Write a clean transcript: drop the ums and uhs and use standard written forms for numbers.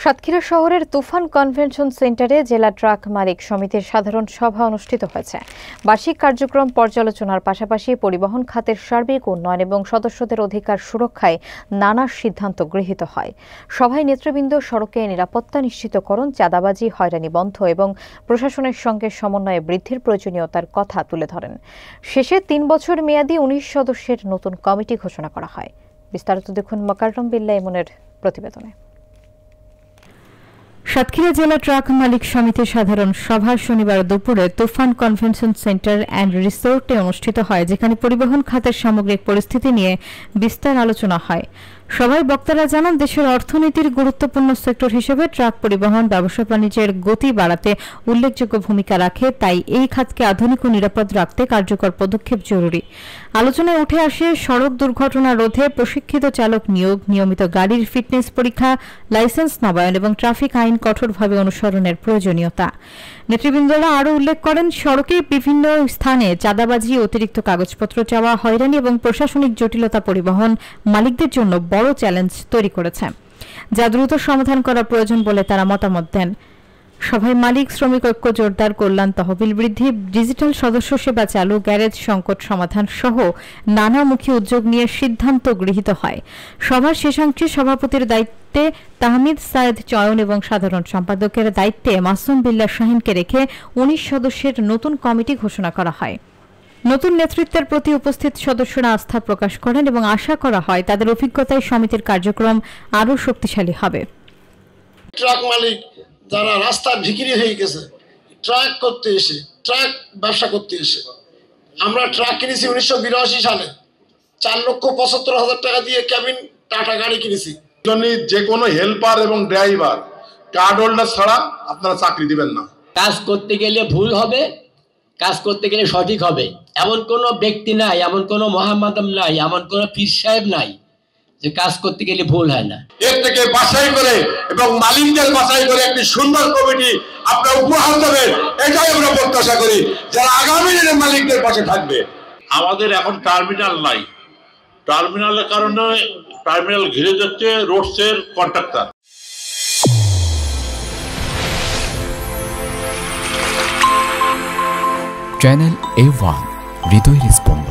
সাতক্ষীরা শহরের তুফান কনভেনশন সেন্টারে জেলা ট্রাক মালিক সমিতির সাধারণ সভা অনুষ্ঠিত হয়েছে। বার্ষিক কার্যক্রম পর্যালোচনার পাশাপাশি পরিবহন খাতের সার্বিক উন্নয়ন এবং সদস্যদের অধিকার সুরক্ষায় নানা সিদ্ধান্ত গৃহীত হয়। সভায় নেতৃবৃন্দ সড়কে নিরাপত্তা নিশ্চিতকরণ, চাঁদাবাজি, হয়রানি বন্ধ এবং প্রশাসনের সঙ্গে সমন্বয়ে বৃদ্ধির প্রয়োজনীয়তার কথা তুলে ধরেন। শেষে ৩ বছর মেয়াদী ১৯ সদস্যের নতুন কমিটি ঘোষণা করা হয়। বিস্তারিত দেখুন মোকাররম বিল্লাহ ইমনের প্রতিবেদনে। সাতক্ষীরা জেলা ট্রাক মালিক সমিতির সাধারণ সভা শনিবার দুপুরে তুফান কনভেনশন সেন্টার অ্যান্ড রিসোর্টে অনুষ্ঠিত হয়, যেখানে পরিবহন খাতের সামগ্রিক পরিস্থিতি নিয়ে বিস্তার আলোচনা হয়। সভায় বক্তারা জানান, দেশের অর্থনীতির গুরুত্বপূর্ণ সেক্টর হিসেবে ট্রাক পরিবহন ব্যবসা বাণিজ্যের গতি বাড়াতে উল্লেখযোগ্য ভূমিকা রাখে। তাই এই খাতকে আধুনিক ও নিরাপদ রাখতে কার্যকর পদক্ষেপ জরুরি। আলোচনায় উঠে আসে সড়ক দুর্ঘটনা রোধে প্রশিক্ষিত চালক নিয়োগ, নিয়মিত গাড়ির ফিটনেস পরীক্ষা, লাইসেন্স নবায়ন এবং ট্রাফিক আইন কঠোরভাবে অনুসরণের প্রয়োজনীয়তা। নেতৃবৃন্দরা আরও উল্লেখ করেন, সড়কে বিভিন্ন স্থানে চাঁদাবাজি, অতিরিক্ত কাগজপত্র চাওয়া, হয়রানি এবং প্রশাসনিক জটিলতা পরিবহন মালিকদের জন্য বড় চ্যালেঞ্জ তৈরি করেছে, যা দ্রুত সমাধান করা প্রয়োজন বলে তারা মতামত দেন। সভায় মালিক শ্রমিক ঐক্য জোরদার, কল্যাণ তহবিল বৃদ্ধি, ডিজিটাল সদস্য সেবা চালু, গ্যারেজ সংকট সমাধান সহ নানামুখী উদ্যোগ নিয়ে সিদ্ধান্ত গৃহীত হয়। সভার শেষাংশে সভাপতির দায়িত্বে তাহমিদ সায়েদ চয়ন এবং সাধারণ সম্পাদকের দায়িত্বে মাসুম বিল্লাহ শাহিনকে রেখে ১৯ সদস্যের নতুন কমিটি ঘোষণা করা হয়। নতুন নেতৃত্বের প্রতি উপস্থিত সদস্যরা আস্থা প্রকাশ করেন এবং আশা করা হয় তাদের অভিজ্ঞতায় সমিতির কার্যক্রম আরও শক্তিশালী হবে। ট্রাক মালিক যারা রাস্তায় ভিখিরি হয়ে গেছে, ট্রাক করতে এসে, ট্রাক ব্যবসা করতে এসে, আমরা ট্রাক কিনেছি 1982 সালে 4,75,000 টাকা দিয়ে ক্যাবিন টাটা গাড়ি কিনেছি। যে কোনো হেল্পার এবং ড্রাইভার কার্ড হোল্ডার ছাড়া আপনারা চাকরি দিবেন না। কাজ করতে গেলে ভুল হবে, কাজ করতে গেলে সঠিক হবে, এমন কোনো ব্যক্তি নাই, এমন কোনো মহামাদাম নাই, এমন কোনো পীর সাহেব নাই যে কাজ করতে গেলে ভুল হয় না। এর থেকে বাছাই করে এবং মালিকদের বাছাই করে একটি সুন্দর কমিটি আপনারা উপহার দেবেন, এটাই আমরা প্রত্যাশা করি, যারা আগামী দিনে মালিকদের পাশে থাকবে। আমাদের এখন টার্মিনাল নাই, টার্মিনালের কারণে টার্মিনাল ঘিরে যাচ্ছে রোডসের কন্ট্রাক্টর। চ্যানেল A1 হৃদয়ের স্পন্দন।